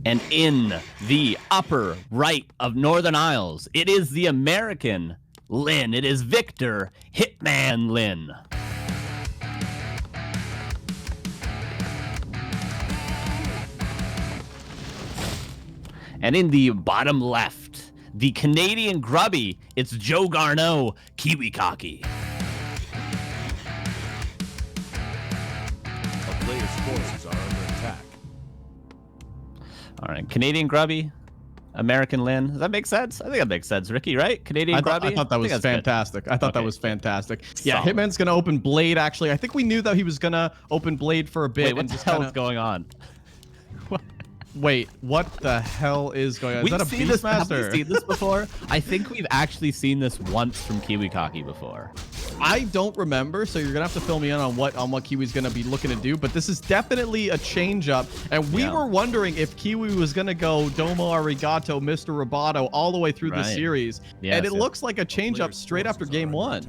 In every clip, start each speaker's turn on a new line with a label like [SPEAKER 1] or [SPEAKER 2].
[SPEAKER 1] And in the upper right of Northern Isles, it is the American Lin. It is Victor Hitman Lin. And in the bottom left, the Canadian grubby, it's Joe Garneau, KiWiKaKi.
[SPEAKER 2] A player's forces are under attack.
[SPEAKER 1] All right, Canadian grubby, American Lin. Does that make sense? I think that makes sense, Ricky, right? Canadian grubby?
[SPEAKER 3] I thought that was fantastic. I thought that was fantastic. Yeah,
[SPEAKER 1] Solid.
[SPEAKER 3] Hitman's going to open Blade, actually. I think we knew that he was going to open Blade for a bit.
[SPEAKER 1] Wait, what the hell is going on?
[SPEAKER 3] Wait, what the hell is going on? Is that a Beastmaster?
[SPEAKER 1] Have we seen this before? I think we've actually seen this once from KiWiKaKi before.
[SPEAKER 3] I don't remember, so you're gonna have to fill me in on what Kiwi's gonna be looking to do. But this is definitely a change up, and we were wondering if Kiwi was gonna go Domo Arigato, Mr. Roboto all the way through the series, and it looks like a change up straight after game one.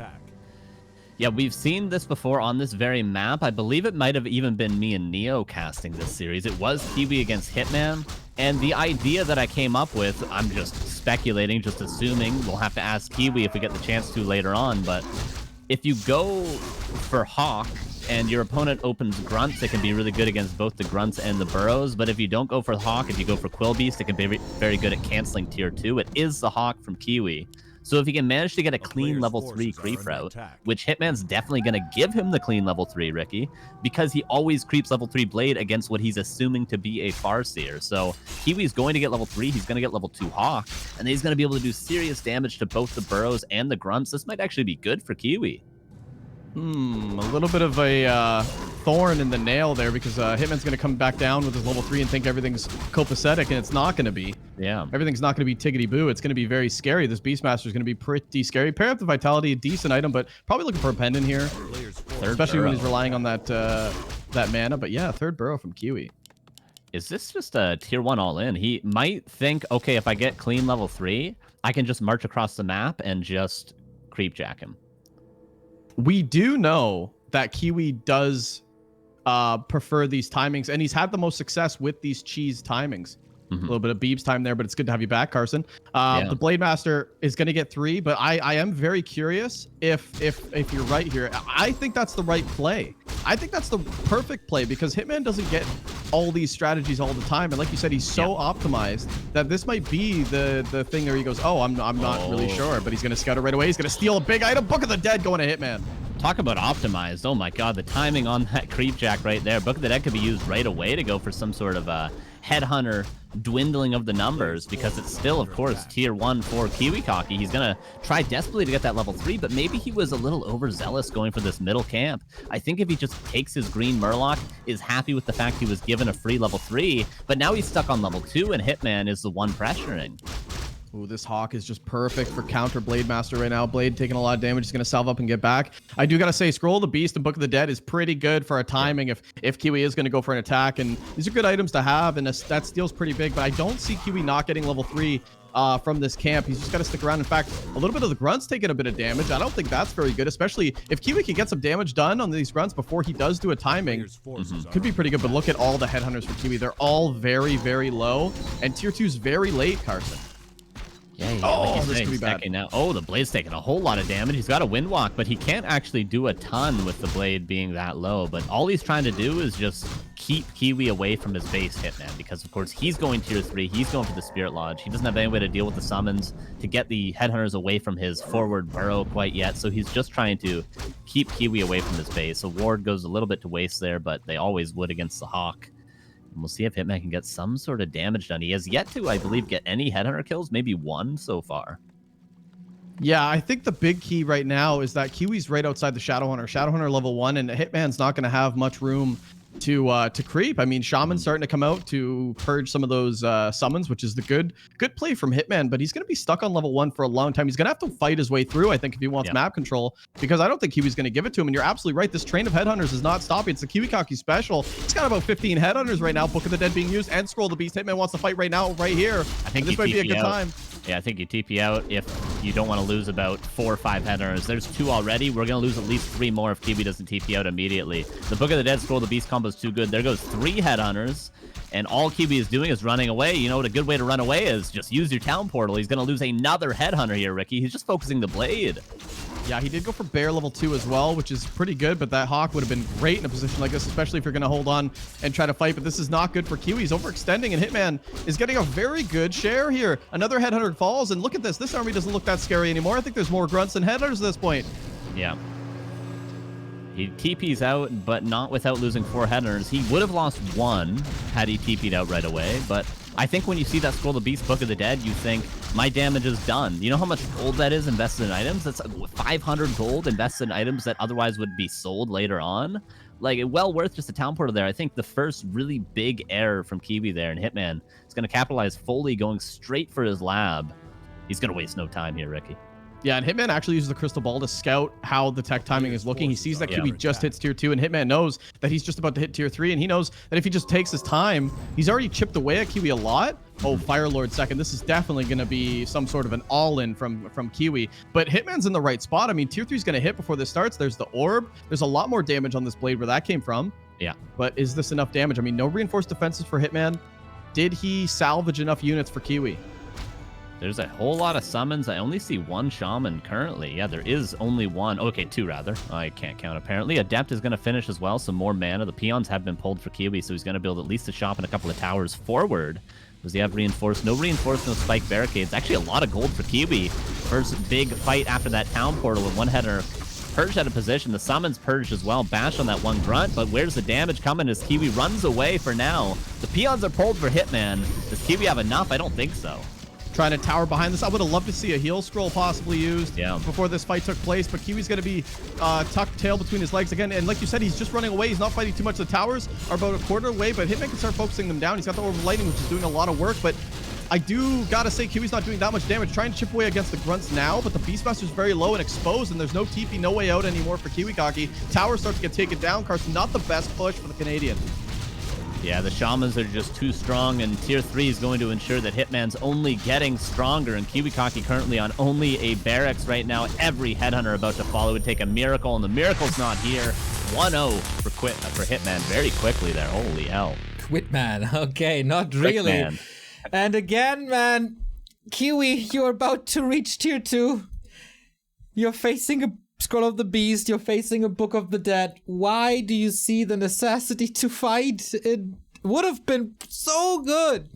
[SPEAKER 1] Yeah, we've seen this before on this very map. I believe it might have even been me and Neo casting this series. It was Kiwi against Hitman, and the idea that I came up with, I'm just speculating, just assuming. We'll have to ask Kiwi if we get the chance to later on, but if you go for Hawk and your opponent opens Grunts, it can be really good against both the Grunts and the Burrows, but if you don't go for Hawk, if you go for Quillbeast, it can be very good at canceling tier 2. It is the Hawk from Kiwi. So if he can manage to get a clean level 3 creep route, which Hitman's definitely going to give him the clean level 3, Ricky, because he always creeps level 3 Blade against what he's assuming to be a Farseer. So Kiwi's going to get level 3, he's going to get level 2 Hawk, and he's going to be able to do serious damage to both the Burrows and the Grunts. This might actually be good for Kiwi.
[SPEAKER 3] A little bit of a thorn in the nail there, because Hitman's going to come back down with his level 3 and think everything's copacetic, and it's not going to be.
[SPEAKER 1] Yeah.
[SPEAKER 3] Everything's not going to be tiggity-boo. It's going to be very scary. This Beastmaster is going to be pretty scary. Pair up the Vitality, a decent item, but probably looking for a pendant here, especially when he's relying on that that mana. But yeah, third Burrow from Kiwi.
[SPEAKER 1] Is this just a tier 1 all-in? He might think, okay, if I get clean level 3, I can just march across the map and just creep jack him.
[SPEAKER 3] We do know that Kiwi does prefer these timings, and he's had the most success with these cheese timings. A little bit of Beebs time there, but it's good to have you back, Carson. The Blade Master is going to get 3, but I am very curious if you're right here. I think that's the right play. I think that's the perfect play, because Hitman doesn't get all these strategies all the time, and like you said, he's so optimized that this might be the thing where he goes, oh, I'm not really sure, but he's going to scout it right away. He's going to steal a big item. Book of the Dead going to Hitman.
[SPEAKER 1] Talk about optimized. Oh my god, the timing on that creep jack right there. Book of the Dead could be used right away to go for some sort of headhunter dwindling of the numbers, because it's still, of course, tier 1 for KiWiKaKi. He's gonna try desperately to get that level 3, but maybe he was a little overzealous going for this middle camp. I think if he just takes his green Murloc, is happy with the fact he was given a free level 3, but now he's stuck on level 2, and Hitman is the one pressuring.
[SPEAKER 3] Ooh, this Hawk is just perfect for counter Blade Master right now. Blade taking a lot of damage. He's going to salve up and get back. I do got to say, Scroll of the Beast and Book of the Dead is pretty good for a timing if Kiwi is going to go for an attack. And these are good items to have, and that steal's pretty big. But I don't see Kiwi not getting level 3 from this camp. He's just got to stick around. In fact, a little bit of the Grunts taking a bit of damage. I don't think that's very good, especially if Kiwi can get some damage done on these Grunts before he does do a timing. Could be pretty good, but look at all the Headhunters for Kiwi. They're all very, very low, and tier 2's very late, Carson.
[SPEAKER 1] Yeah, this could be bad. Now. Oh, the Blade's taking a whole lot of damage. He's got a Windwalk, but he can't actually do a ton with the Blade being that low. But all he's trying to do is just keep Kiwi away from his base Hitman, because, of course, he's going tier 3. He's going for the Spirit Lodge. He doesn't have any way to deal with the summons to get the Headhunters away from his forward burrow quite yet. So he's just trying to keep Kiwi away from his base. So Ward goes a little bit to waste there, but they always would against the Hawk. And we'll see if Hitman can get some sort of damage done. He has yet to, I believe, get any Headhunter kills, maybe 1 so far.
[SPEAKER 3] Yeah, I think the big key right now is that Kiwi's right outside the Shadowhunter. Shadowhunter level 1, and Hitman's not going to have much room to creep. I mean, Shaman's starting to come out to purge some of those summons, which is the good play from Hitman, but he's going to be stuck on level 1 for a long time. He's going to have to fight his way through, I think, if he wants map control, because I don't think Kiwi's going to give it to him. And you're absolutely right. This train of Headhunters is not stopping. It's the KiWiKaKi special. It's got about 15 Headhunters right now. Book of the Dead being used and Scroll of the Beast. Hitman wants to fight right now, right here. I think this might be a good time.
[SPEAKER 1] Yeah, I think you TP out if you don't want to lose about 4 or 5 headhunters. There's 2 already. We're going to lose at least 3 more if Kiwi doesn't TP out immediately. The Book of the Dead, Scroll of the Beast combo is too good. There goes 3 headhunters, and all Kiwi is doing is running away. You know what a good way to run away is? Just use your town portal. He's going to lose another headhunter here, Ricky. He's just focusing the blade.
[SPEAKER 3] Yeah, he did go for bear level 2 as well, which is pretty good, but that hawk would have been great in a position like this, especially if you're going to hold on and try to fight, but this is not good for Kiwi. He's overextending, and Hitman is getting a very good share here. Another headhunter falls, and look at this. This army doesn't look that scary anymore. I think there's more grunts than headhunters at this point.
[SPEAKER 1] Yeah. He TP's out, but not without losing 4 headhunters. He would have lost 1 had he TP'd out right away, but I think when you see that Scroll of the Beast, Book of the Dead, you think, my damage is done. You know how much gold that is invested in items? That's 500 gold invested in items that otherwise would be sold later on. Like, well worth just a town portal there. I think the first really big error from Kiwi there, and Hitman is going to capitalize fully, going straight for his lab. He's going to waste no time here, Ricky.
[SPEAKER 3] Yeah, and Hitman actually uses the crystal ball to scout how the tech timing is looking. He sees that Kiwi just hits tier 2, and Hitman knows that he's just about to hit tier 3, and he knows that if he just takes his time, he's already chipped away at Kiwi a lot. Oh, Firelord second. This is definitely going to be some sort of an all-in from Kiwi. But Hitman's in the right spot. I mean, tier 3 is going to hit before this starts. There's the orb. There's a lot more damage on this blade where that came from.
[SPEAKER 1] Yeah.
[SPEAKER 3] But is this enough damage? I mean, no reinforced defenses for Hitman. Did he salvage enough units for Kiwi?
[SPEAKER 1] There's a whole lot of summons. I only see 1 shaman currently. Yeah, there is only 1. Okay, 2 rather. I can't count apparently. Adept is going to finish as well. Some more mana. The peons have been pulled for Kiwi, so he's going to build at least a shop and a couple of towers forward. Does he have reinforced? No reinforced, no spike barricades. Actually, a lot of gold for Kiwi. First big fight after that town portal with 1 header. Purged out of position. The summons purged as well. Bash on that 1 grunt, but where's the damage coming as Kiwi runs away for now? The peons are pulled for Hitman. Does Kiwi have enough? I don't think so.
[SPEAKER 3] Trying to tower behind this. I would have loved to see a heal scroll possibly used before this fight took place, but Kiwi's going to be tucked tail between his legs again, and like you said, he's just running away. He's not fighting too much. The towers are about a quarter away, but Hitman can start focusing them down. He's got the orb of lightning, which is doing a lot of work, but I do gotta say Kiwi's not doing that much damage. Trying to chip away against the grunts now, but the Beastmaster's very low and exposed, and there's no TP, no way out anymore for KiWiKaKi. Towers start to get taken down. Carson, not the best push for the Canadian.
[SPEAKER 1] Yeah, the shamans are just too strong, and tier 3 is going to ensure that Hitman's only getting stronger, and KiWiKaKi currently on only a barracks right now. Every headhunter about to follow would take a miracle, and the miracle's not here. 1-0 for Hitman very quickly there. Holy hell.
[SPEAKER 4] Quitman. Okay, not really.
[SPEAKER 1] Quickman.
[SPEAKER 4] And again, man, Kiwi, you're about to reach tier 2. You're facing a Scroll of the Beast, you're facing a Book of the Dead. Why do you see the necessity to fight? It would have been so good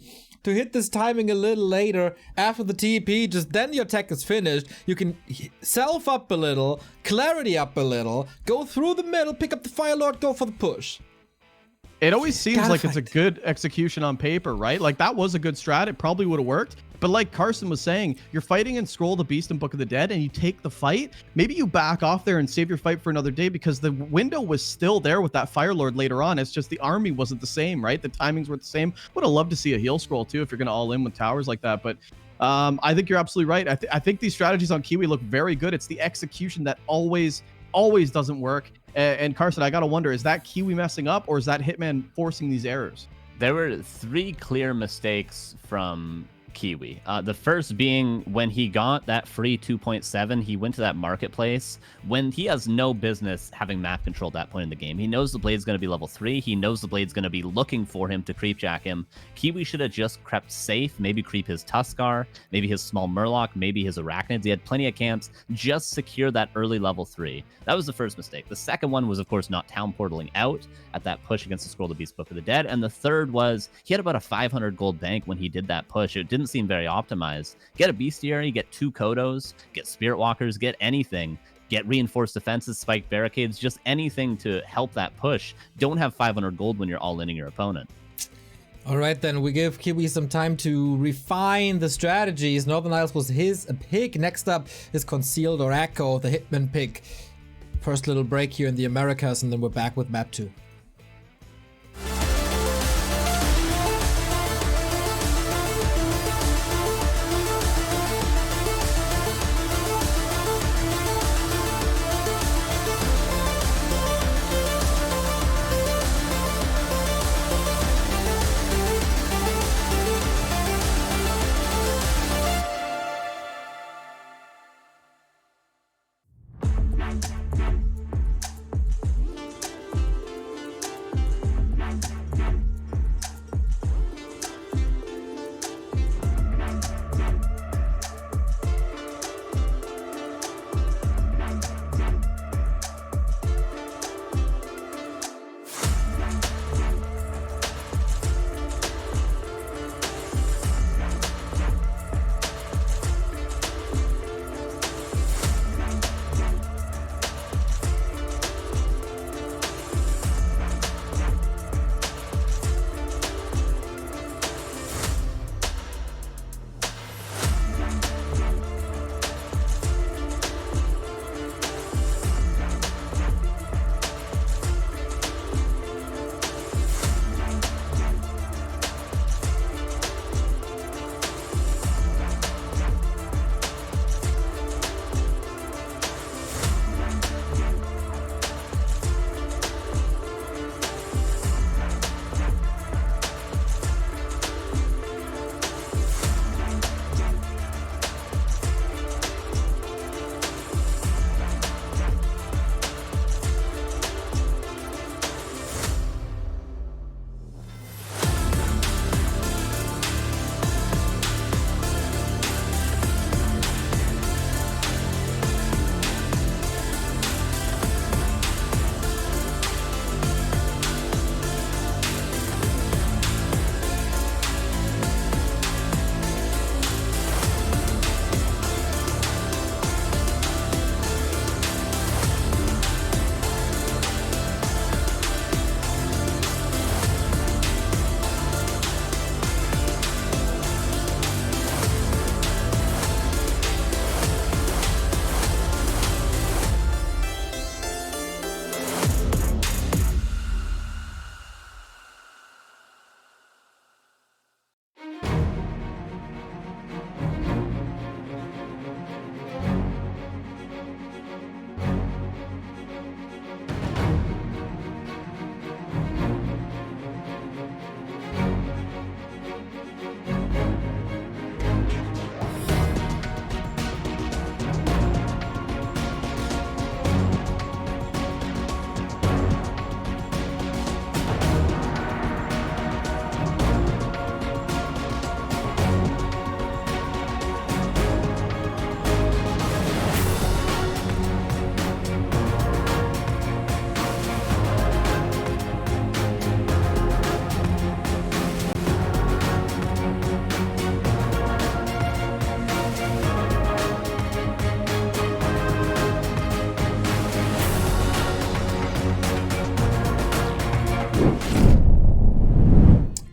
[SPEAKER 4] to hit this timing a little later after the TP. Just then your tech is finished. You can self up a little, clarity up a little, go through the middle, pick up the Fire Lord, go for the push.
[SPEAKER 3] It always seems like it's a good execution on paper, right? Like that was a good strat. It probably would have worked. But like Carson was saying, you're fighting in Scroll of the Beast and Book of the Dead, and you take the fight. Maybe you back off there and save your fight for another day, because the window was still there with that Fire Lord later on. It's just the army wasn't the same, right? The timings were the same. Would have loved to see a heal scroll too if you're going to all in with towers like that. But I think you're absolutely right. I think these strategies on Kiwi look very good. It's the execution that always doesn't work. And Carson, I got to wonder, is that Kiwi messing up, or is that Hitman forcing these errors?
[SPEAKER 1] There were 3 clear mistakes from Kiwi. The first being when he got that free 2.7, he went to that marketplace when he has no business having map control at that point in the game. He knows the blade's going to be level 3. He knows the blade's going to be looking for him to creep jack him. Kiwi should have just crept safe, maybe creep his Tuskar, maybe his small Murloc, maybe his Arachnids. He had plenty of camps. Just secure that early level 3. That was the first mistake. The second one was, of course, not town portaling out at that push against the Scroll of the Beast, Book of the Dead. And the third was he had about a 500 gold bank when he did that push. It didn't seem very optimized. Get a bestiary, get 2 Kodos, get Spirit Walkers, get anything. Get reinforced defenses, spike barricades, just anything to help that push. Don't have 500 gold when you're all-inning your opponent.
[SPEAKER 4] All right, then we give Kiwi some time to refine the strategies. Northern Isles was his pick. Next up is Concealed or Echo, the Hitman pick. First little break here in the Americas, and then we're back with map 2.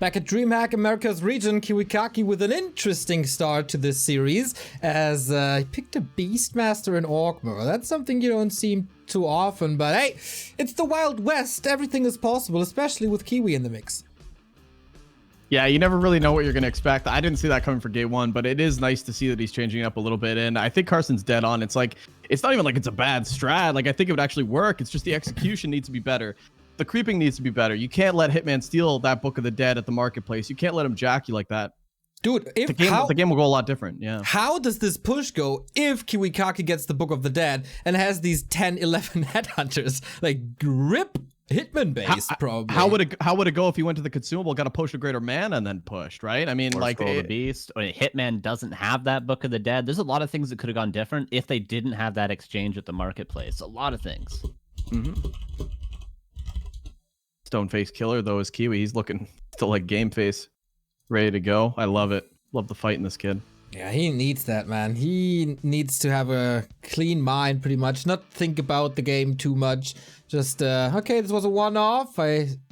[SPEAKER 4] Back at DreamHack America's region, KiWiKaKi with an interesting start to this series as he picked a Beastmaster in Orkmore. That's something you don't see too often, but hey, it's the Wild West. Everything is possible, especially with Kiwi in the mix.
[SPEAKER 3] Yeah, you never really know what you're going to expect. I didn't see that coming for game one, but it is nice to see that he's changing up a little bit. And I think Carson's dead on. It's like, it's not even like it's a bad strat. Like, I think it would actually work. It's just the execution needs to be better. The creeping needs to be better. You can't let Hitman steal that Book of the Dead at the marketplace. You can't let him jack you like that.
[SPEAKER 4] Dude, if
[SPEAKER 3] the game will go a lot different. Yeah.
[SPEAKER 4] How does this push go if KiWiKaKi gets the Book of the Dead and has these 10, 11 headhunters? Like, rip Hitman base, probably.
[SPEAKER 3] How would it go if he went to the consumable, got a potion of greater mana, and then pushed, right? I mean,
[SPEAKER 1] or
[SPEAKER 3] like
[SPEAKER 1] the Beast. Or Hitman doesn't have that Book of the Dead. There's a lot of things that could have gone different if they didn't have that exchange at the marketplace. A lot of things.
[SPEAKER 3] Stone-faced killer though is Kiwi. He's looking still like game face, ready to go. I love it. Love the fight in this kid.
[SPEAKER 4] Yeah, he needs that, man. He needs to have a clean mind, pretty much. Not think about the game too much. Just, okay, this was a one-off.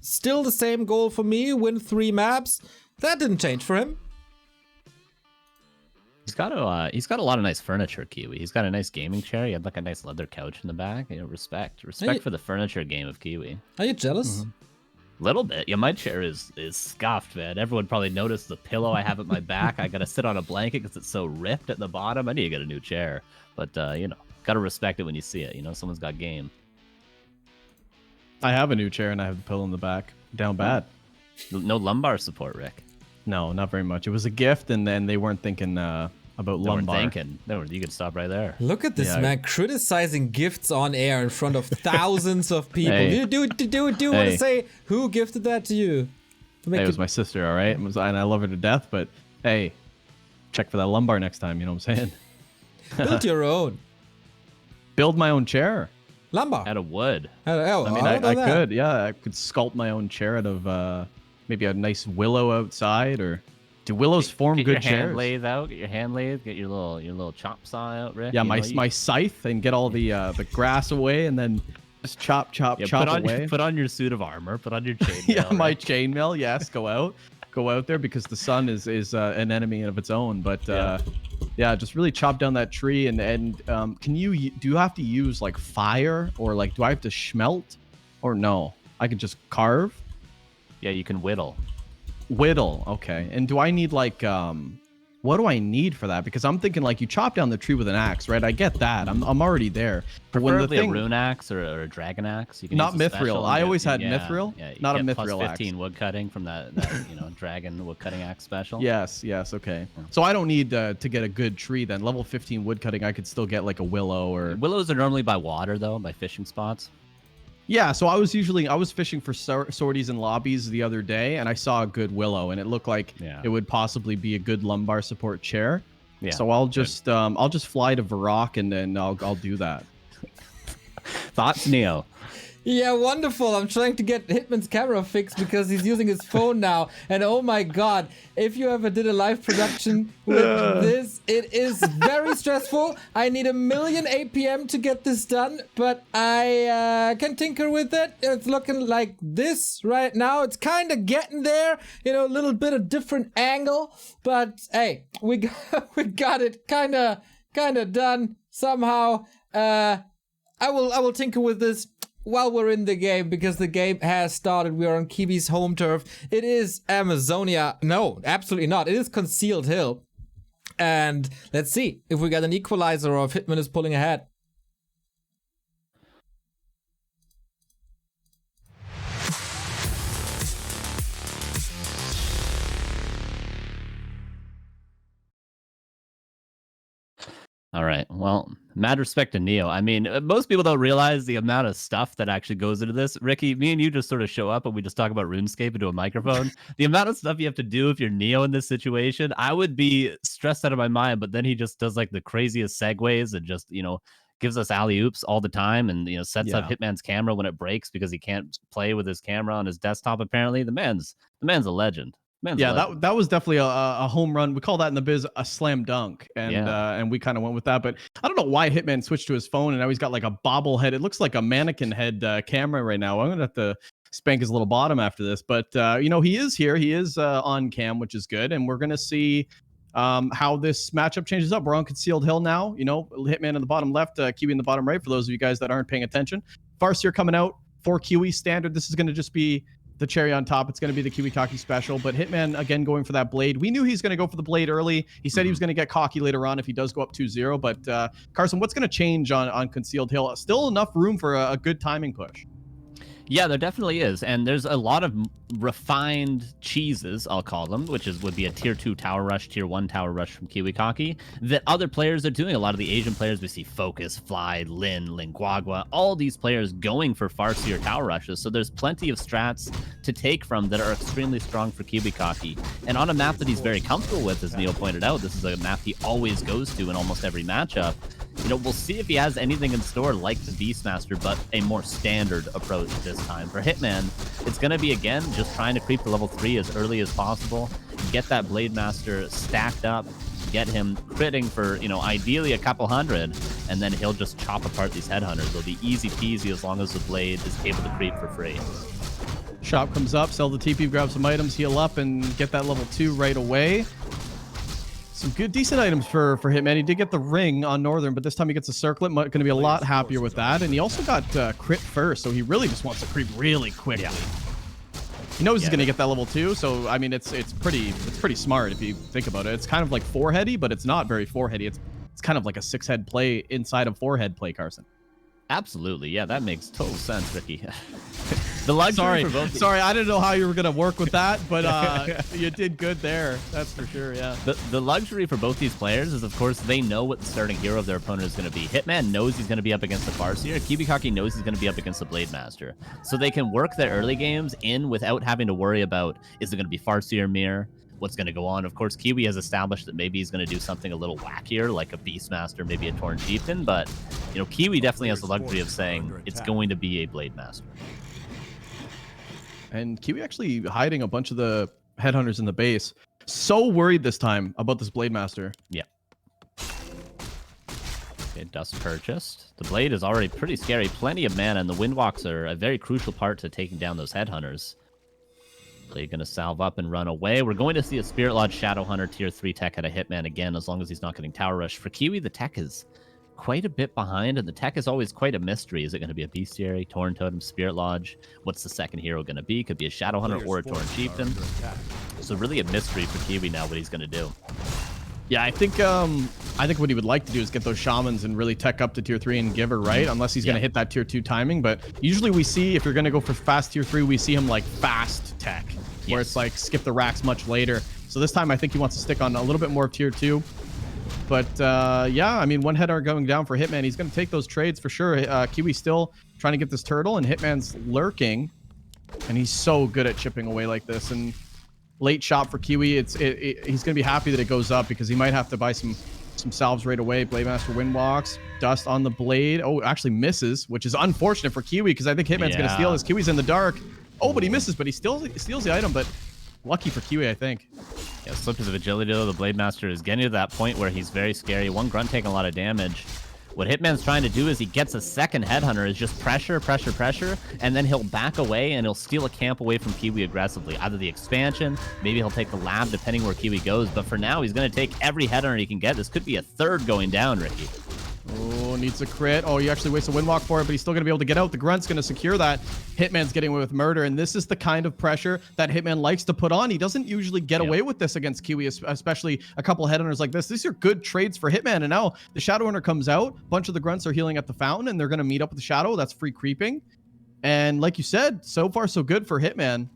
[SPEAKER 4] Still the same goal for me, win 3 maps. That didn't change for him.
[SPEAKER 1] He's got a lot of nice furniture, Kiwi. He's got a nice gaming chair. He had like a nice leather couch in the back. You know, respect for the furniture game of Kiwi.
[SPEAKER 4] Are you jealous?
[SPEAKER 1] Little bit. Yeah, my chair is scuffed, man. Everyone probably noticed the pillow I have at my back. I gotta sit on a blanket because it's so ripped at the bottom. I need to get a new chair, but you know, gotta respect it when you see it. You know, someone's got game.
[SPEAKER 3] I have a new chair and I have the pillow in the back. Down bad.
[SPEAKER 1] No lumbar support, Rick.
[SPEAKER 3] No, not very much. It was a gift, and then they weren't thinking about lumbar.
[SPEAKER 1] You could stop right there.
[SPEAKER 4] Look at this man criticizing gifts on air in front of thousands of people.
[SPEAKER 3] Hey.
[SPEAKER 4] Do want to say who gifted that to you?
[SPEAKER 3] It was my sister, all right? And I love her to death, but hey, check for that lumbar next time, you know what I'm saying?
[SPEAKER 4] Build your own.
[SPEAKER 3] Build my own chair.
[SPEAKER 4] Lumbar.
[SPEAKER 1] Out of wood.
[SPEAKER 3] I could, yeah. I could sculpt my own chair out of maybe a nice willow outside, or do willows form good chairs?
[SPEAKER 1] Get your hand lathe, get your little chop saw out, Rick.
[SPEAKER 3] Yeah, my scythe, and get all the grass away, and then just chop away.
[SPEAKER 1] Put on your suit of armor. Put on your chainmail.
[SPEAKER 3] Yeah, my chainmail. Yes, go out there because the sun is an enemy of its own. But yeah, just really chop down that tree, and do you have to use like fire, or like do I have to smelt, or no? I can just carve.
[SPEAKER 1] Yeah, you can whittle.
[SPEAKER 3] Whittle, okay. And do I need like what do I need for that? Because I'm thinking like you chop down the tree with an axe, right? I get that. I'm already there. But
[SPEAKER 1] preferably a rune axe or a dragon axe. You can
[SPEAKER 3] not mithril. I always had mithril.
[SPEAKER 1] Yeah,
[SPEAKER 3] not a
[SPEAKER 1] plus
[SPEAKER 3] mithril
[SPEAKER 1] 15 wood cutting from that dragon wood cutting axe special.
[SPEAKER 3] Yes, okay. So I don't need to get a good tree then. Level 15 wood cutting, I could still get like a willow or.
[SPEAKER 1] Willows are normally by water though, by fishing spots.
[SPEAKER 3] Yeah, so I was fishing for sorties and lobbies the other day, and I saw a good willow, and it looked like it would possibly be a good lumbar support chair. Yeah. So I'll just fly to Varrock, and then I'll do that.
[SPEAKER 1] Thoughts, Neo?
[SPEAKER 4] Yeah, wonderful. I'm trying to get Hitman's camera fixed because he's using his phone now. And oh my god, if you ever did a live production with this, it is very stressful. I need 1,000,000 APM to get this done, but I can tinker with it. It's looking like this right now. It's kind of getting there, a little bit of different angle. But hey, we got it kind of done somehow. I will tinker with this while we're in the game, because the game has started. We are on Kiwi's home turf. It is Amazonia. No, absolutely not. It is Concealed Hill. And let's see if we got an equalizer or if Hitman is pulling ahead.
[SPEAKER 1] All right. Well, mad respect to Neo. I mean, most people don't realize the amount of stuff that actually goes into this. Ricky, me and you just sort of show up and we just talk about RuneScape into a microphone. The amount of stuff you have to do if you're Neo in this situation, I would be stressed out of my mind. But then he just does like the craziest segues and just, gives us alley-oops all the time, and sets up Hitman's camera when it breaks because he can't play with his camera on his desktop. Apparently, the man's a legend.
[SPEAKER 3] That was definitely a home run. We call that in the biz a slam dunk, and we kind of went with that. But I don't know why Hitman switched to his phone, and now he's got like a bobblehead. It looks like a mannequin head camera right now. I'm gonna have to spank his little bottom after this. But, you know, he is here. He is on cam, which is good. And we're going to see how this matchup changes up. We're on Concealed Hill now. You know, Hitman in the bottom left, Kiwi in the bottom right, for those of you guys that aren't paying attention. Farseer coming out for Kiwi standard. This is going to just be the cherry on top. It's going to be the KiWiKaKi special, but Hitman again going for that blade. We knew he's going to go for the blade early. He said he was going to get cocky later on if he does go up 2-0, but Carson, what's going to change on Concealed Hill? Still enough room for a good timing push.
[SPEAKER 1] Yeah, there definitely is, and there's a lot of refined cheeses, I'll call them, which would be a tier 2 tower rush, tier 1 tower rush from KiWiKaKi, that other players are doing. A lot of the Asian players, we see Focus, Fly, Lin, Linguagua, all these players going for Farseer tower rushes, so there's plenty of strats to take from that are extremely strong for KiWiKaKi. And on a map that he's very comfortable with, as Neil pointed out, this is a map he always goes to in almost every matchup. You know, we'll see if he has anything in store like the Beastmaster, but a more standard approach this time. For Hitman, it's going to be, again, just trying to creep to level 3 as early as possible, get that Blade Master stacked up, get him critting for, you know, ideally a couple hundred, and then he'll just chop apart these headhunters. It'll be easy peasy as long as the Blade is able to creep for free.
[SPEAKER 3] Shop comes up, sell the TP, grab some items, heal up, and get that level 2 right away. Some good, decent items for Hitman. He did get the ring on Northern, but this time he gets a circlet. Going to be a lot happier with that. And he also got crit first, so he really just wants to creep really quickly. Yeah. He knows he's going to get that level 2, so I mean it's pretty smart if you think about it. It's kind of like 4-heady, but it's not very 4-heady. It's kind of like a 6-head play inside of 4-head play, Carson.
[SPEAKER 1] Absolutely, yeah, that makes total sense, Ricky. The luxury for both.
[SPEAKER 3] Sorry, I didn't know how you were gonna work with that, but you did good there. That's for sure. Yeah.
[SPEAKER 1] The luxury for both these players is, of course, they know what the starting hero of their opponent is going to be. Hitman knows he's going to be up against the Farseer. KiWiKaKi knows he's going to be up against the Blade Master. So they can work their early games in without having to worry about, is it going to be Farseer mirror? What's going to go on? Of course, Kiwi has established that maybe he's going to do something a little wackier, like a Beastmaster, maybe a Torn Chieftain. But you know, Kiwi definitely has the luxury of saying it's going to be a Blade Master.
[SPEAKER 3] And Kiwi actually hiding a bunch of the headhunters in the base. So worried this time about this Blade Master.
[SPEAKER 1] Yeah. Okay, dust purchased. The Blade is already pretty scary. Plenty of mana, and the Windwalks are a very crucial part to taking down those headhunters. Blade going to salve up and run away. We're going to see a Spirit Lodge Shadowhunter tier 3 tech at a Hitman again, as long as he's not getting Tower Rush. For Kiwi, the tech is quite a bit behind, and the tech is always quite a mystery. Is it going to be a Bestiary, Torn Totem, Spirit Lodge? What's the second hero going to be? Could be a Shadowhunter or a Torn Chieftain. So really a mystery for Kiwi now what he's going to do.
[SPEAKER 3] Yeah, I think what he would like to do is get those Shamans and really tech up to tier 3 and give her, right? Unless he's going to hit that tier 2 timing. But usually we see, if you're going to go for fast tier 3, we see him like fast tech, where it's like skip the racks much later. So this time I think he wants to stick on a little bit more of tier 2. But yeah, I mean, one header going down for Hitman. He's going to take those trades for sure. Kiwi still trying to get this turtle, and Hitman's lurking. And he's so good at chipping away like this. And late shot for Kiwi. He's going to be happy that it goes up, because he might have to buy some salves right away. Blade Master Windwalks. Dust on the blade. Oh, actually misses, which is unfortunate for Kiwi, because I think Hitman's going to steal this. Kiwi's in the dark. Oh, but he misses, but he steals the item. But lucky for Kiwi, I think.
[SPEAKER 1] Yeah, slip his agility though. The Blade Master is getting to that point where he's very scary. One grunt taking a lot of damage. What Hitman's trying to do is he gets a second headhunter, is just pressure, and then he'll back away and he'll steal a camp away from Kiwi aggressively. Either the expansion, maybe he'll take the lab, depending where Kiwi goes. But for now, he's going to take every headhunter he can get. This could be a third going down, Ricky.
[SPEAKER 3] Oh, needs a crit. Oh, you actually waste a Windwalk for it, but he's still going to be able to get out. The Grunt's going to secure that. Hitman's getting away with murder, and this is the kind of pressure that Hitman likes to put on. He doesn't usually get away with this against Kiwi, especially a couple of headhunters like this. These are good trades for Hitman, and now the Shadowhunter comes out. A bunch of the Grunts are healing at the fountain, and they're going to meet up with the Shadow. That's free creeping. And like you said, so far so good for Hitman.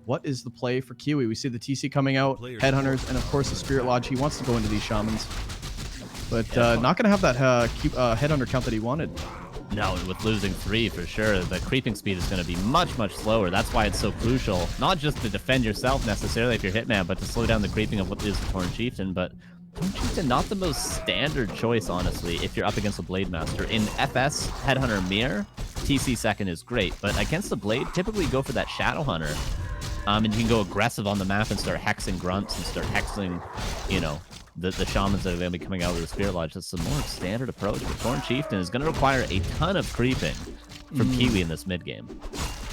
[SPEAKER 3] What is the play for Kiwi? We see the TC coming out, headhunters, and of course the Spirit Lodge. He wants to go into these Shamans. But not going to have that headhunter count that he wanted.
[SPEAKER 1] No, with losing 3 for sure, the creeping speed is going to be much slower. That's why it's so crucial, not just to defend yourself necessarily if you're Hitman, but to slow down the creeping of what is the Torn Chieftain. But Torn Chieftain, not the most standard choice, honestly, if you're up against a Blade Master. In FS, Headhunter Mirror, TC second is great, but against the Blade, typically go for that Shadowhunter. And you can go aggressive on the map and start hexing Grunts and start hexing, you know, the Shamans that are going to be coming out of the Spirit Lodge. That's a more standard approach. But Torn Chieftain is going to require a ton of creeping from Kiwi in this mid game.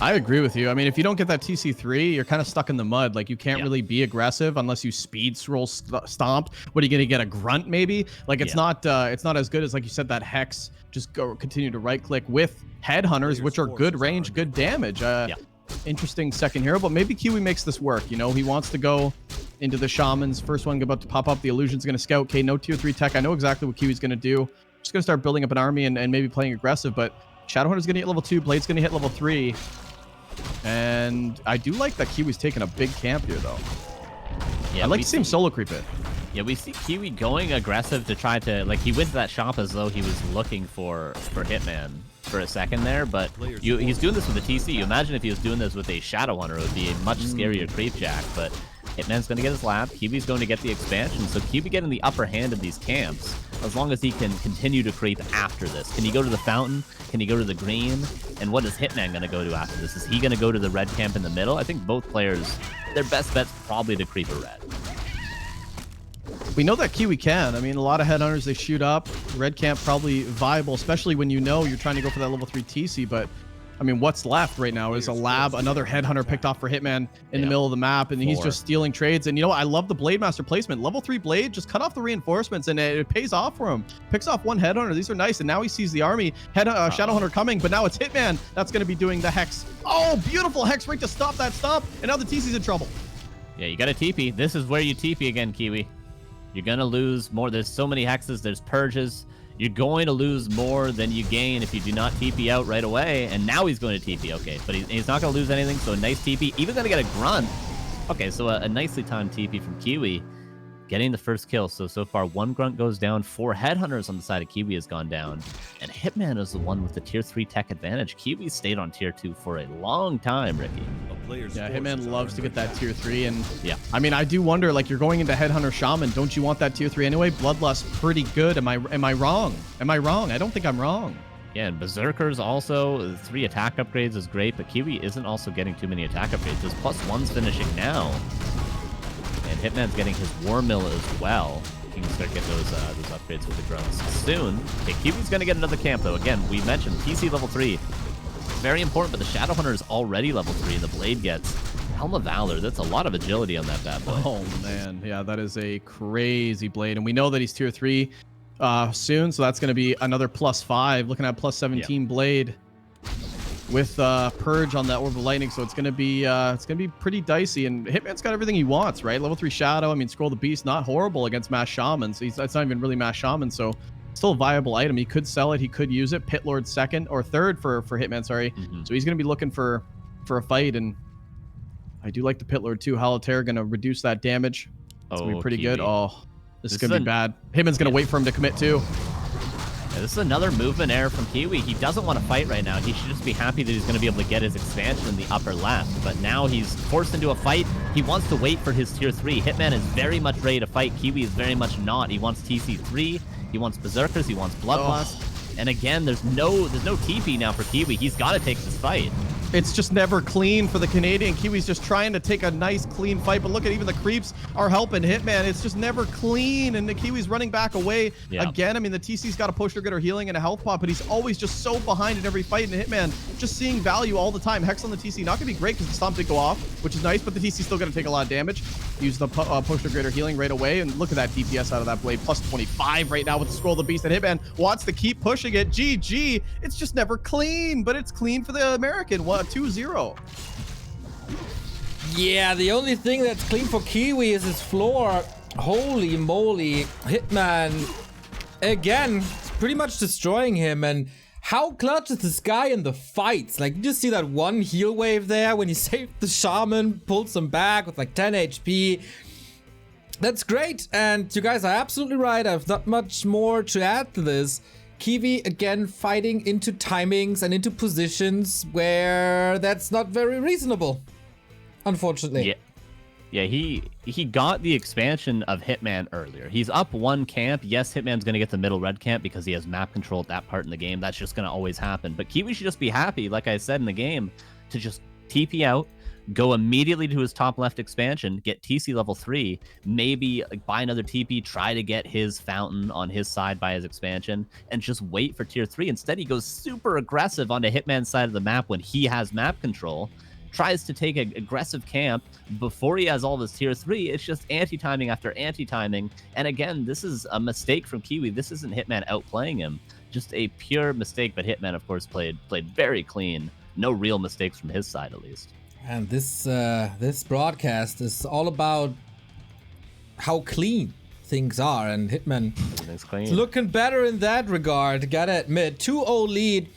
[SPEAKER 3] I agree with you. I mean, if you don't get that TC3, you're kind of stuck in the mud. Like, you can't really be aggressive unless you speed scroll stomped. What are you going to get, a grunt maybe? Like, it's not as good as, like you said, that Hex. Just continue to right click with Headhunters, which are good range, good damage. Interesting second hero, but maybe Kiwi makes this work. You know, he wants to go into the Shamans. First one about to pop up. The Illusion's going to scout. Okay, no tier 3 tech. I know exactly what Kiwi's going to do. Just going to start building up an army and maybe playing aggressive, but Shadowhunter's going to hit level 2. Blade's going to hit level 3. And I do like that Kiwi's taking a big camp here, though.
[SPEAKER 1] Yeah,
[SPEAKER 3] I like to see him solo creep it.
[SPEAKER 1] Yeah, we see Kiwi going aggressive to try to, like, he went to that shop as though he was looking for Hitman for a second there, but he's doing this with a TC. You imagine if he was doing this with a Shadowhunter, it would be a much scarier creep jack, but Hitman's going to get his lap. Kiwi's going to get the expansion, so Kiwi getting the upper hand of these camps, as long as he can continue to creep after this. Can he go to the fountain? Can he go to the green? And what is Hitman going to go to after this? Is he going to go to the red camp in the middle? I think both players, their best bet's probably to creep a red.
[SPEAKER 3] We know that Kiwi can. I mean, a lot of Headhunters, they shoot up. Red camp probably viable, especially when you know you're trying to go for that level 3 TC, but I mean, what's left right now is a lab, another Headhunter picked off for Hitman in the middle of the map, and he's just stealing trades. And you know what? I love the Blade Master placement. Level 3 Blade, just cut off the reinforcements, and it pays off for him. Picks off one Headhunter. These are nice, and now he sees the army. Shadowhunter coming, but now it's Hitman that's going to be doing the Hex. Oh, beautiful Hex right to stop that stomp, and now the TC's in trouble.
[SPEAKER 1] Yeah, you got to TP. This is where you TP again, Kiwi. You're going to lose more. There's so many hexes. There's purges. You're going to lose more than you gain if you do not TP out right away. And now he's going to TP. Okay, but he's not going to lose anything. So a nice TP. Even going to get a grunt. Okay, so a nicely timed TP from Kiwi. Getting the first kill. So far, one grunt goes down. 4 Headhunters on the side of Kiwi has gone down. And Hitman is the one with the tier 3 tech advantage. Kiwi stayed on tier 2 for a long time, Ricky.
[SPEAKER 3] Yeah, Hitman loves to get that tier 3. And yeah, I mean, I do wonder, like, you're going into Headhunter Shaman. Don't you want that tier 3 anyway? Bloodlust, pretty good. Am I wrong? Am I wrong? I don't think I'm wrong.
[SPEAKER 1] Yeah, and Berserkers also, 3 attack upgrades is great, but Kiwi isn't also getting too many attack upgrades. His +1's finishing now. And Hitman's getting his War Mill as well. He can start getting those upgrades with the grunts soon. Okay, Kiwi's going to get another camp, though. Again, we mentioned PC level 3. Very important, but the Shadowhunter is already level 3, and the Blade gets Helm of Valor. That's a lot of agility on that bad boy.
[SPEAKER 3] Oh, man. Yeah, that is a crazy Blade. And we know that he's tier 3 soon, so that's going to be another +5. Looking at +17 Blade with Purge on that Orb of Lightning, so it's gonna be pretty dicey. And Hitman's got everything he wants, right? Level 3 Shadow. I mean, Scroll the Beast, not horrible against Mass Shamans. That's not even really Mass Shaman, so still a viable item. He could sell it. He could use it. Pit Lord second or third for Hitman. Sorry. So he's gonna be looking for a fight, and I do like the Pit Lord too. Holotair gonna reduce that damage. It's gonna be pretty good. Oh, this is gonna be bad. Hitman's gonna wait for him to commit too.
[SPEAKER 1] Yeah, this is another movement error from Kiwi. He doesn't want to fight right now. He should just be happy that he's going to be able to get his expansion in the upper left. But now he's forced into a fight. He wants to wait for his tier 3. Hitman is very much ready to fight. Kiwi is very much not. He wants TC3. He wants Berserkers. He wants Bloodlust. And again, there's no TP now for Kiwi. He's got to take this fight.
[SPEAKER 3] It's just never clean for the Canadian. Kiwi's just trying to take a nice, clean fight. But look at even the creeps are helping Hitman. It's just never clean. And the Kiwi's running back away again. I mean, the TC's got a poster getter healing and a health pot, but he's always just so behind in every fight. And Hitman just seeing value all the time. Hex on the TC, not going to be great because the stomp did go off, which is nice, but the TC's still going to take a lot of damage. Use the poster getter healing right away. And look at that DPS out of that Blade. +25 right now with the Scroll of the Beast. And Hitman wants to keep pushing it. GG. It's just never clean, but it's clean for the American. 2-0.
[SPEAKER 4] Yeah, the only thing that's clean for Kiwi is his floor. Holy moly. Hitman, again, pretty much destroying him. And how clutch is this guy in the fights? Like, you just see that one heal wave there when he saved the Shaman, pulled some back with like 10 HP. That's great. And you guys are absolutely right. I have not much more to add to this. Kiwi, again, fighting into timings and into positions where that's not very reasonable, unfortunately.
[SPEAKER 1] Yeah, he got the expansion of Hitman earlier. He's up 1 camp. Yes, Hitman's going to get the middle red camp because he has map control at that part in the game. That's just going to always happen. But Kiwi should just be happy, like I said in the game, to just TP out, go immediately to his top left expansion, get TC level 3, maybe buy another TP, try to get his fountain on his side by his expansion, and just wait for tier 3. Instead, he goes super aggressive onto Hitman's side of the map when he has map control, tries to take an aggressive camp before he has all of his tier 3. It's just anti-timing after anti-timing. And again, this is a mistake from Kiwi. This isn't Hitman outplaying him. Just a pure mistake, but Hitman, of course, played very clean. No real mistakes from his side, at least.
[SPEAKER 4] And this broadcast is all about how clean things are, and Hitman is looking better in that regard, gotta admit. 2-0 lead.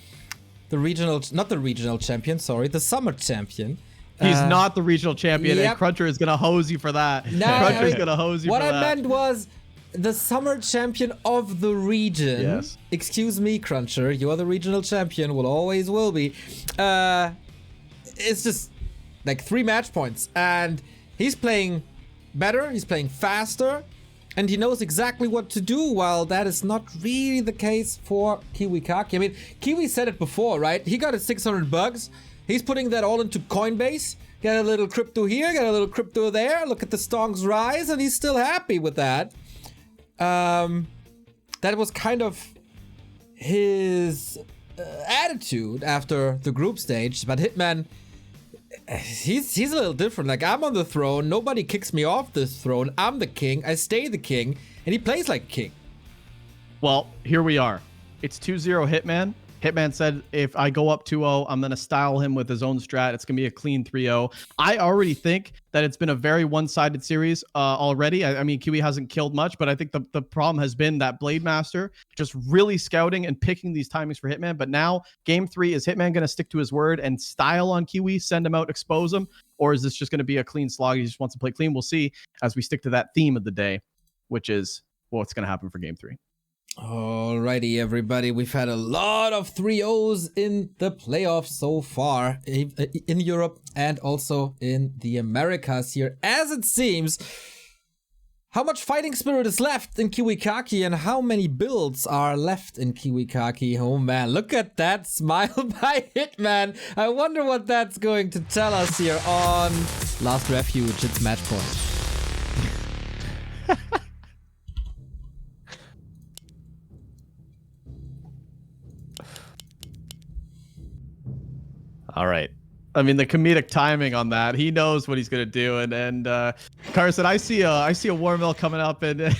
[SPEAKER 4] Not the regional champion, sorry, the summer champion.
[SPEAKER 3] He's not the regional champion,
[SPEAKER 4] yep.
[SPEAKER 3] and Cruncher is gonna hose you for that. Cruncher's gonna hose you for that.
[SPEAKER 4] What I meant was the summer champion of the region.
[SPEAKER 3] Yes.
[SPEAKER 4] Excuse me, Cruncher, you are the regional champion, always will be. It's just like 3 match points, and he's playing better, he's playing faster, and he knows exactly what to do, while that is not really the case for KiWiKaKi. I mean, Kiwi said it before, right? He got his 600 bucks. He's putting that all into Coinbase. Got a little crypto here, got a little crypto there. Look at the stocks rise, and he's still happy with that. That was kind of his attitude after the group stage. But Hitman, he's a little different. Like, I'm on the throne, nobody kicks me off this throne. I'm the king, I stay the king, and he plays like king.
[SPEAKER 3] Well, here we are. It's 2-0 Hitman. Hitman said, if I go up 2-0, I'm going to style him with his own strat. It's going to be a clean 3-0. I already think that it's been a very one-sided series already. I mean, Kiwi hasn't killed much, but I think the problem has been that Blade Master just really scouting and picking these timings for Hitman. But now, game 3, is Hitman going to stick to his word and style on Kiwi, send him out, expose him? Or is this just going to be a clean slog? He just wants to play clean. We'll see as we stick to that theme of the day, which is what's going to happen for game 3.
[SPEAKER 4] Alrighty, everybody. We've had a lot of 3-0s in the playoffs so far in Europe and also in the Americas here. As it seems, how much fighting spirit is left in KiWiKaKi and how many builds are left in KiWiKaKi? Oh man, look at that smile by Hitman. I wonder what that's going to tell us here on Last Refuge. It's match point.
[SPEAKER 1] All right.
[SPEAKER 3] I mean, the comedic timing on that, he knows what he's gonna do. And Carson, I see a war mill coming up, and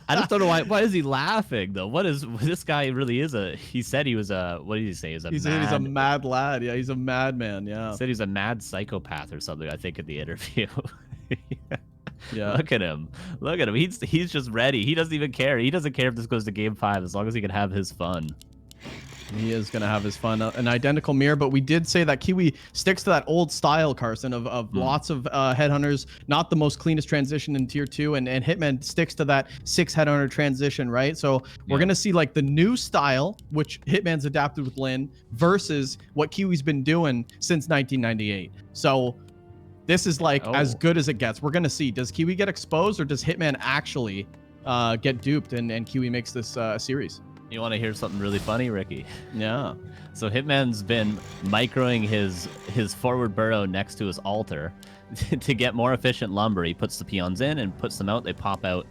[SPEAKER 1] I just don't know why is he laughing though? What is this guy really is a? He said he was a. What did he say? He's
[SPEAKER 3] a mad lad. Yeah, he's a madman. Yeah.
[SPEAKER 1] He said he's a mad psychopath or something. I think in the interview.
[SPEAKER 3] Yeah.
[SPEAKER 1] Look at him. Look at him. He's just ready. He doesn't even care. He doesn't care if this goes to game 5 as long as he can have his fun.
[SPEAKER 3] He is going to have his fun. An identical mirror, but we did say that Kiwi sticks to that old style, Carson, of lots of headhunters, not the most cleanest transition in tier 2, and Hitman sticks to that 6 headhunter transition, right? So we're going to see like the new style, which Hitman's adapted with Lin, versus what Kiwi's been doing since 1998. So this is like as good as it gets. We're going to see, does Kiwi get exposed or does Hitman actually get duped and Kiwi makes this series?
[SPEAKER 1] You want to hear something really funny, Ricky?
[SPEAKER 3] Yeah.
[SPEAKER 1] So Hitman's been microing his forward burrow next to his altar to get more efficient lumber. He puts the peons in and puts them out. They pop out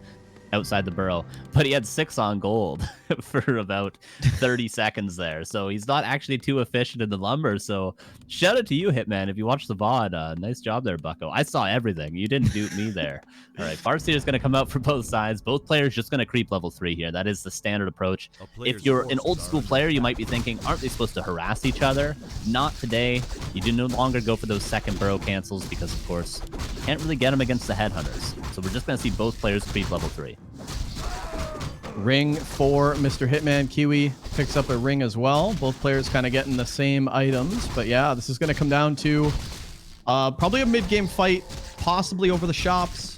[SPEAKER 1] outside the burrow. But he had 6 on gold for about 30 seconds there. So he's not actually too efficient in the lumber. So shout out to you, Hitman. If you watch the VOD, nice job there, Bucko. I saw everything. You didn't dupe me there. All right, Farseer is going to come out for both sides. Both players just going to creep level 3 here. That is the standard approach. If you're an old school player, you might be thinking, aren't they supposed to harass each other? Not today. You do no longer go for those second burrow cancels because, of course, you can't really get them against the headhunters. So we're just going to see both players creep level 3.
[SPEAKER 3] Ring for Mr. Hitman. Kiwi picks up a ring as well. Both players kind of getting the same items. But yeah, this is going to come down to probably a mid-game fight, possibly over the shops.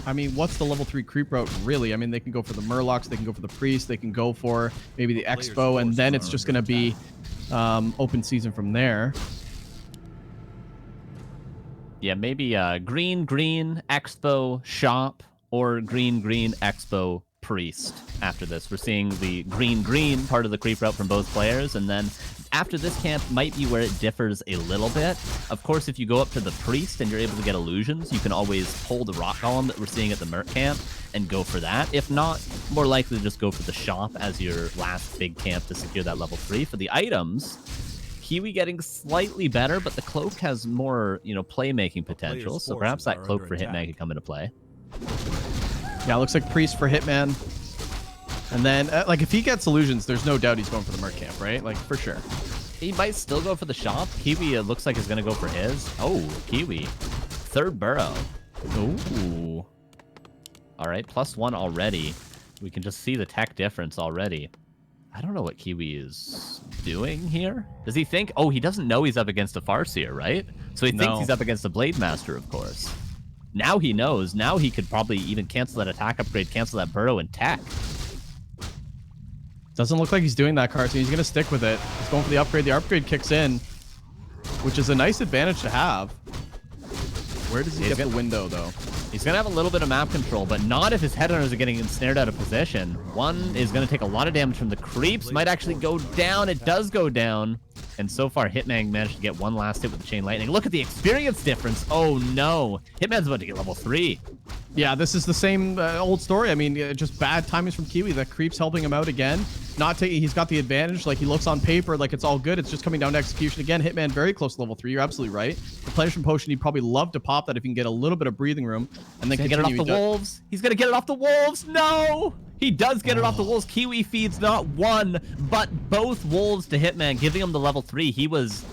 [SPEAKER 3] I mean, what's the level 3 creep route, really? I mean, they can go for the Murlocs, they can go for the Priest, they can go for maybe the Expo, and then it's just going to be open season from there.
[SPEAKER 1] Yeah, maybe green, Expo, shop, or green, Expo, Priest after this. We're seeing the green part of the creep route from both players, and then after this camp might be where it differs a little bit. Of course, if you go up to the Priest and you're able to get illusions, you can always pull the rock column that we're seeing at the Merc camp and go for that. If not, more likely to just go for the shop as your last big camp to secure that level 3. For the items, Kiwi getting slightly better, but the cloak has more, playmaking potential, so perhaps that cloak for Hitman could come into play.
[SPEAKER 3] Yeah, it looks like Priest for Hitman. And then, like, if he gets illusions, there's no doubt he's going for the Merc camp, right? Like, for sure.
[SPEAKER 1] He might still go for the shop. Kiwi, it looks like, is going to go for his. Oh, Kiwi. Third burrow. Ooh. All right, +1 already. We can just see the tech difference already. I don't know what Kiwi is doing here. Does he think... Oh, he doesn't know he's up against a Farseer, right? So he thinks he's up against a Blade Master, of course. Now he knows. Now he could probably even cancel that attack upgrade, cancel that burrow, and tech.
[SPEAKER 3] Doesn't look like he's doing that, Carson. He's going to stick with it. He's going for the upgrade. The upgrade kicks in, which is a nice advantage to have. Where does he get the window, though?
[SPEAKER 1] He's going to have a little bit of map control, but not if his headhunters are getting ensnared out of position. One is going to take a lot of damage from the creeps. Might actually go down. It does go down. And so far, Hitman managed to get one last hit with the Chain Lightning. Look at the experience difference. Oh, no. Hitman's about to get level 3.
[SPEAKER 3] Yeah, this is the same old story. I mean, just bad timings from Kiwi. The creep's helping him out again. Not taking, he's got the advantage. Like, he looks on paper like it's all good. It's just coming down to execution again. Hitman very close to level 3. You're absolutely right. Replenishment potion, he'd probably love to pop that if he can get a little bit of breathing room. And then
[SPEAKER 1] get it off the wolves. He's gonna get it off the wolves. No! He does get it off the wolves. Kiwi feeds not one, but both wolves to Hitman, giving him the level 3. He was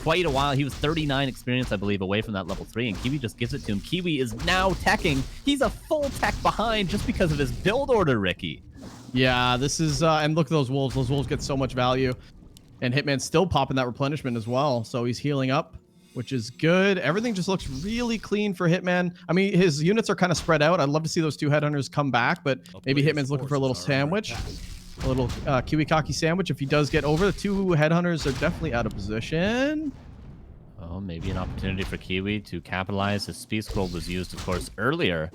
[SPEAKER 1] quite a while. He was 39 experience, I believe, away from that level 3, and Kiwi just gives it to him. Kiwi is now teching. He's a full tech behind just because of his build order, Ricky.
[SPEAKER 3] Yeah, this is, and look at those wolves. Those wolves get so much value. And Hitman's still popping that replenishment as well. So he's healing up, which is good. Everything just looks really clean for Hitman. I mean, his units are kind of spread out. I'd love to see those 2 headhunters come back, but maybe Hitman's looking for a little sandwich. A little KiWiKaKi sandwich. If he does get over, the 2 headhunters are definitely out of position.
[SPEAKER 1] Oh, maybe an opportunity for Kiwi to capitalize. His speed scroll was used, of course, earlier.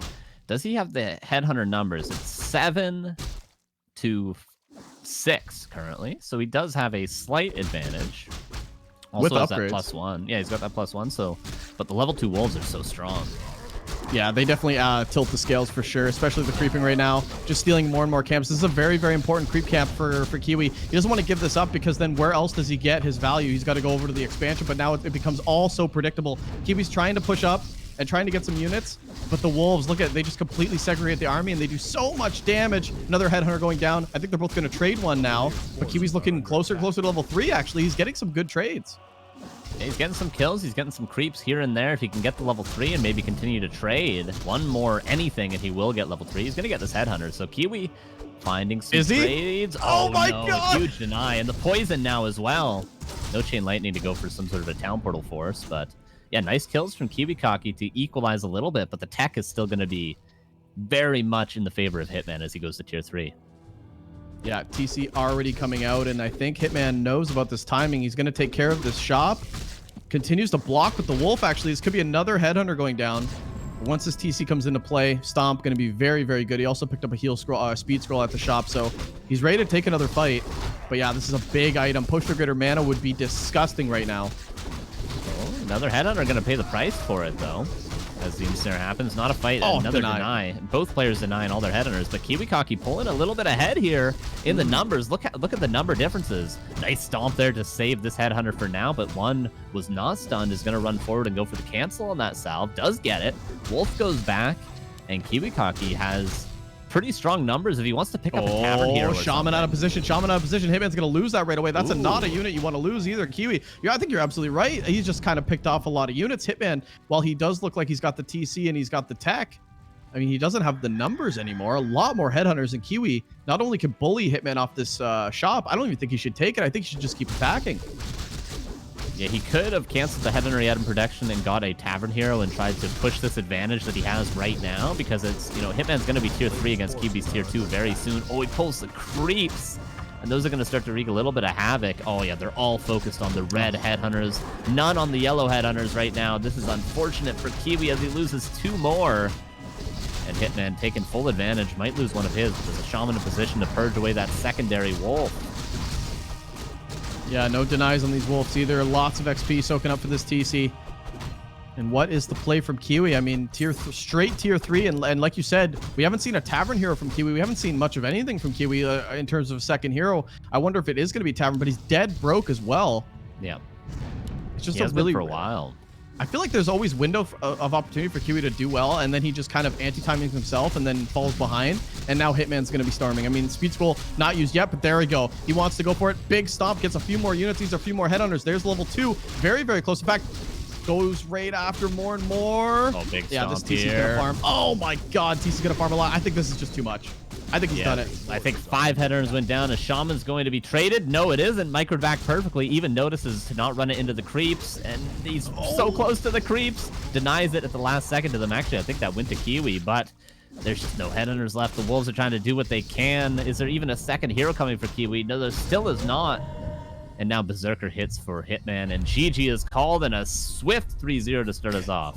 [SPEAKER 1] Does he have the headhunter numbers? It's 7 to 6 currently, so he does have a slight advantage. Also
[SPEAKER 3] with
[SPEAKER 1] has
[SPEAKER 3] upgrades.
[SPEAKER 1] that +1. Yeah, he's got that +1. So, but the level 2 wolves are so strong.
[SPEAKER 3] Yeah, they definitely tilt the scales for sure, especially the creeping right now. Just stealing more and more camps. This is a very, very important creep camp for Kiwi. He doesn't want to give this up because then where else does he get his value? He's got to go over to the expansion, but now it becomes all so predictable. Kiwi's trying to push up and trying to get some units, but the wolves, look at, they just completely segregate the army and they do so much damage. Another headhunter going down. I think they're both going to trade one now, but Kiwi's looking closer to level 3 actually. He's getting some good trades.
[SPEAKER 1] Yeah, he's getting some kills. He's getting some creeps here and there. If he can get the level 3 and maybe continue to trade one more anything, and he will get level 3. He's going to get this headhunter. So Kiwi finding some trades.
[SPEAKER 3] Oh my
[SPEAKER 1] no,
[SPEAKER 3] God!
[SPEAKER 1] Huge deny. And the poison now as well. No Chain Lightning to go for some sort of a town portal force, but yeah, nice kills from KiWiKaKi to equalize a little bit, but the tech is still going to be very much in the favor of Hitman as he goes to tier 3.
[SPEAKER 3] Yeah, TC already coming out, and I think Hitman knows about this timing. He's going to take care of this shop. Continues to block with the wolf, actually. This could be another headhunter going down. Once this TC comes into play, Stomp going to be very, very good. He also picked up a heal scroll, speed scroll at the shop, so he's ready to take another fight. But yeah, this is a big item. Push Trigger mana would be disgusting right now.
[SPEAKER 1] Oh, another headhunter going to pay the price for it, though, as the ensnare happens. Not a fight, another deny. Both players denying all their headhunters, but KiWiKaKi pulling a little bit ahead here in the numbers. Look at the number differences. Nice stomp there to save this headhunter for now, but one was not stunned, is going to run forward and go for the cancel on that salve. Does get it. Wolf goes back, and KiWiKaKi has pretty strong numbers if he wants to pick up a tavern here.
[SPEAKER 3] Shaman out of position. Shaman out of position. Hitman's going to lose that right away. That's not a unit you want to lose either. Kiwi, yeah, I think you're absolutely right. He's just kind of picked off a lot of units. Hitman, while he does look like he's got the TC and he's got the tech, I mean, he doesn't have the numbers anymore. A lot more headhunters, and Kiwi not only can bully Hitman off this shop, I don't even think he should take it. I think he should just keep attacking.
[SPEAKER 1] Yeah, he could have canceled the headhunter he had in production and got a tavern hero and tried to push this advantage that he has right now, because it's, Hitman's going to be tier 3 against Kiwi's tier 2 very soon. Oh, he pulls the creeps, and those are going to start to wreak a little bit of havoc. Oh yeah, they're all focused on the red headhunters, none on the yellow headhunters right now. This is unfortunate for Kiwi as he loses 2 more. And Hitman taking full advantage. Might lose one of his. There's a Shaman in position to purge away that secondary wolf.
[SPEAKER 3] Yeah, no denies on these wolves either. Lots of XP soaking up for this TC. And what is the play from Kiwi? I mean, straight tier 3. And like you said, we haven't seen a Tavern hero from Kiwi. We haven't seen much of anything from Kiwi in terms of a second hero. I wonder if it is going to be Tavern, but he's dead broke as well.
[SPEAKER 1] Yeah.
[SPEAKER 3] It's just
[SPEAKER 1] He has been
[SPEAKER 3] really
[SPEAKER 1] for a while.
[SPEAKER 3] I feel like there's always window of opportunity for Kiwi to do well, and then he just kind of anti-timings himself and then falls behind, and now Hitman's going to be storming. I mean, Speed Scroll not used yet, but there we go. He wants to go for it. Big stomp, gets a few more units, needs a few more headhunters. There's level 2. Very, very close. In fact, goes right after more and more.
[SPEAKER 1] Oh, big
[SPEAKER 3] yeah, this
[SPEAKER 1] stomp
[SPEAKER 3] TC's
[SPEAKER 1] here.
[SPEAKER 3] going to farm. Oh my god, TC's going to farm a lot. I think this is just too much. I think he's done it.
[SPEAKER 1] I think 5 headhunters went down. A Shaman's going to be traded. No, it isn't. Microed back perfectly. Even notices to not run it into the creeps. And he's so close to the creeps. Denies it at the last second to them. Actually, I think that went to Kiwi, but there's just no headhunters left. The Wolves are trying to do what they can. Is there even a second hero coming for Kiwi? No, there still is not. And now Berserker hits for Hitman. And GG is called in a swift 3-0 to start us off.